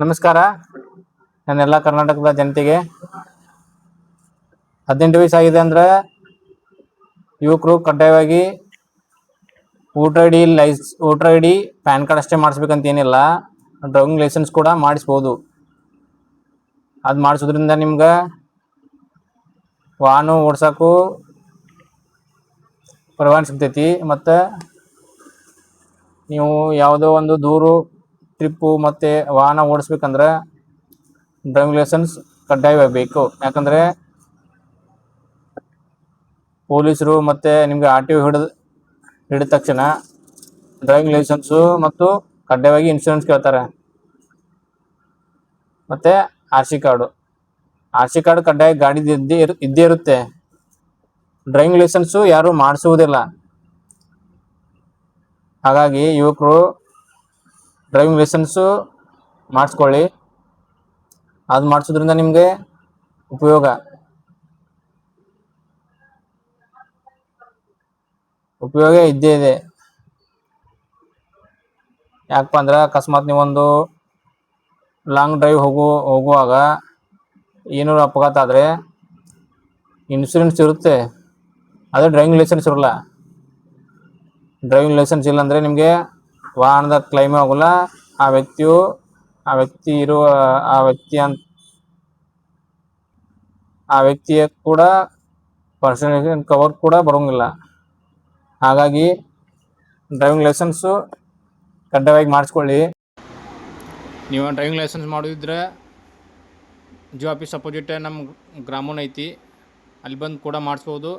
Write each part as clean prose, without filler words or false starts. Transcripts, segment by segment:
ನಮಸ್ಕಾರ. ನನ್ನೆಲ್ಲ ಕರ್ನಾಟಕದ ಜನತೆಗೆ 18 ವಯಸ್ಸಾಗಿದೆ ಅಂದ್ರೆ ಯುವಕರು ಕಡ್ಡಾಯವಾಗಿ voter I D PAN card ಅಷ್ಟೇ ಮಾಡಿಸ್ಬೇಕಂತ ಏನಿಲ್ಲ. ಡ್ರೈವಿಂಗ್ ಲೈಸೆನ್ಸ್ ಕೂಡ ಮಾಡಿಸ್ಬೋದು. ಅದು ಮಾಡಿಸೋದ್ರಿಂದ ನಿಮ್ಗೆ ವಾಹನ ಓಡ್ಸೋಕ್ಕೂ ಪರವಾನಗಿ ಸಿಗ್ತೈತಿ. ಮತ್ತು ನೀವು ಯಾವುದೋ ಒಂದು ದೂರ ಟ್ರಿಪ್ಪು ಮತ್ತು ವಾಹನ ಓಡಿಸ್ಬೇಕಂದ್ರೆ ಡ್ರೈವಿಂಗ್ ಲೈಸೆನ್ಸ್ ಕಡ್ಡಾಯವಾಗಿ ಬೇಕು. ಯಾಕಂದರೆ ಪೊಲೀಸರು ಮತ್ತು ನಿಮಗೆ RTO ಹಿಡಿದ ತಕ್ಷಣ ಡ್ರೈವಿಂಗ್ ಲೈಸೆನ್ಸು ಮತ್ತು ಕಡ್ಡಾಯವಾಗಿ ಇನ್ಶೂರೆನ್ಸ್ ಕೇಳ್ತಾರೆ. ಮತ್ತು RC ಕಾರ್ಡು ಕಡ್ಡಾಯ ಗಾಡಿದು ಇದ್ದೇ ಇರುತ್ತೆ. ಡ್ರೈವಿಂಗ್ ಲೈಸೆನ್ಸು ಯಾರು ಮಾಡಿಸುವುದಿಲ್ಲ. ಹಾಗಾಗಿ ಯುವಕರು ಡ್ರೈವಿಂಗ್ ಲೈಸೆನ್ಸು ಮಾಡಿಸ್ಕೊಳ್ಳಿ. ಅದು ಮಾಡಿಸೋದ್ರಿಂದ ನಿಮಗೆ ಉಪಯೋಗ ಇದ್ದೇ ಇದೆ. ಯಾಕಪ್ಪ ಅಂದ್ರೆ ಅಕಸ್ಮಾತ್ ನೀವೊಂದು ಲಾಂಗ್ ಡ್ರೈವ್ ಹೋಗುವಾಗ ಏನಾದ್ರು ಅಪಘಾತ ಆದರೆ ಇನ್ಶೂರೆನ್ಸ್ ಇರುತ್ತೆ, ಅದೇ ಡ್ರೈವಿಂಗ್ ಲೈಸೆನ್ಸ್ ಇರೋಲ್ಲ. ಡ್ರೈವಿಂಗ್ ಲೈಸೆನ್ಸ್ ಇಲ್ಲಾಂದರೆ ನಿಮಗೆ ವಾಹನದ ಕ್ಲೈಮ್ ಆಗೋಲ್ಲ. ಆ ವ್ಯಕ್ತಿಯ ಕೂಡ ಪರ್ಸನಲ್ ಕವರ್ ಕೂಡ ಬರೋಂಗಿಲ್ಲ. ಹಾಗಾಗಿ ಡ್ರೈವಿಂಗ್ ಲೈಸೆನ್ಸು ಕಡ್ಡಾಯವಾಗಿ ಮಾಡಿಸ್ಕೊಳ್ಳಿ. ನೀವು ಡ್ರೈವಿಂಗ್ ಲೈಸೆನ್ಸ್ ಮಾಡೋದಿದ್ರೆ ಜಿಯೋ ಆಫೀಸ್ ಅಪೋಸಿಟ್ ನಮ್ಮ ಗ್ರಾಮೋನ್ ಐತಿ, ಅಲ್ಲಿ ಬಂದು ಕೂಡ ಮಾಡಿಸ್ಬೋದು.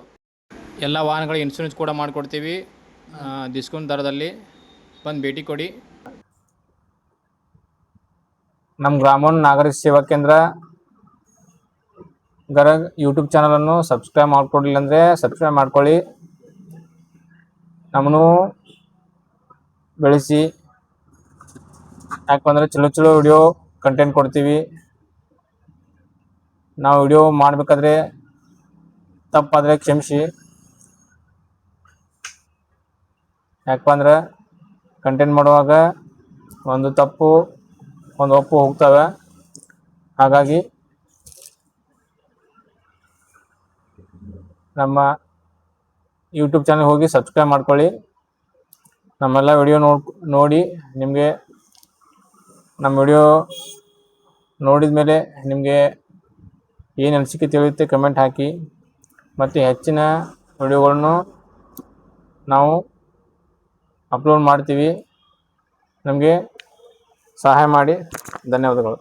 ಎಲ್ಲ ವಾಹನಗಳ ಇನ್ಶೂರೆನ್ಸ್ ಕೂಡ ಮಾಡಿಕೊಡ್ತೀವಿ ಡಿಸ್ಕೌಂಟ್ ದರದಲ್ಲಿ. ಬಂದು ಭೇಟಿ ಕೊಡಿ. ನಮ್ಮ ಗ್ರಾಮೋನ್ ನಾಗರಿಕ ಸೇವಾ ಕೇಂದ್ರ ಗರಗ್ ಯೂಟ್ಯೂಬ್ ಚಾನಲನ್ನು ಸಬ್ಸ್ಕ್ರೈಬ್ ಮಾಡ್ಕೊಡ್ಲಿಲ್ಲ ಅಂದರೆ ಸಬ್ಸ್ಕ್ರೈಬ್ ಮಾಡ್ಕೊಳ್ಳಿ. ನಮ್ಮನ್ನು ಬೆಳೆಸಿ. ಯಾಕಂದರೆ ಚಲೋ ವಿಡಿಯೋ ಕಂಟೆಂಟ್ ಕೊಡ್ತೀವಿ. ನಾವು ವಿಡಿಯೋ ಮಾಡಬೇಕಾದ್ರೆ ತಪ್ಪಾದರೆ ಕ್ಷಮಿಸಿ. ಯಾಕಪ್ಪ ಅಂದ್ರೆ ಕಂಟೆಂಟ್ ಮಾಡುವಾಗ ಒಂದು ತಪ್ಪು ಒಂದು ಒಪ್ಪು ಹೋಗ್ತವೆ. ಹಾಗಾಗಿ ನಮ್ಮ ಯೂಟ್ಯೂಬ್ ಚಾನಲ್ ಹೋಗಿ ಸಬ್ಸ್ಕ್ರೈಬ್ ಮಾಡ್ಕೊಳ್ಳಿ. ನಮ್ಮೆಲ್ಲ ವಿಡಿಯೋ ನೋಡಿ ನಿಮಗೆ ನಮ್ಮ ವಿಡಿಯೋ ನೋಡಿದ ಮೇಲೆ ನಿಮಗೆ ಏನು ಅನಿಸಿಕೆ ತಿಳಿಯುತ್ತೆ ಕಮೆಂಟ್ ಹಾಕಿ. ಮತ್ತು ಹೆಚ್ಚಿನ ವಿಡಿಯೋಗಳನ್ನು ನಾವು ಅಪ್ಲೋಡ್ ಮಾಡ್ತೀವಿ. ನಮಗೆ ಸಹಾಯ ಮಾಡಿ. ಧನ್ಯವಾದಗಳು.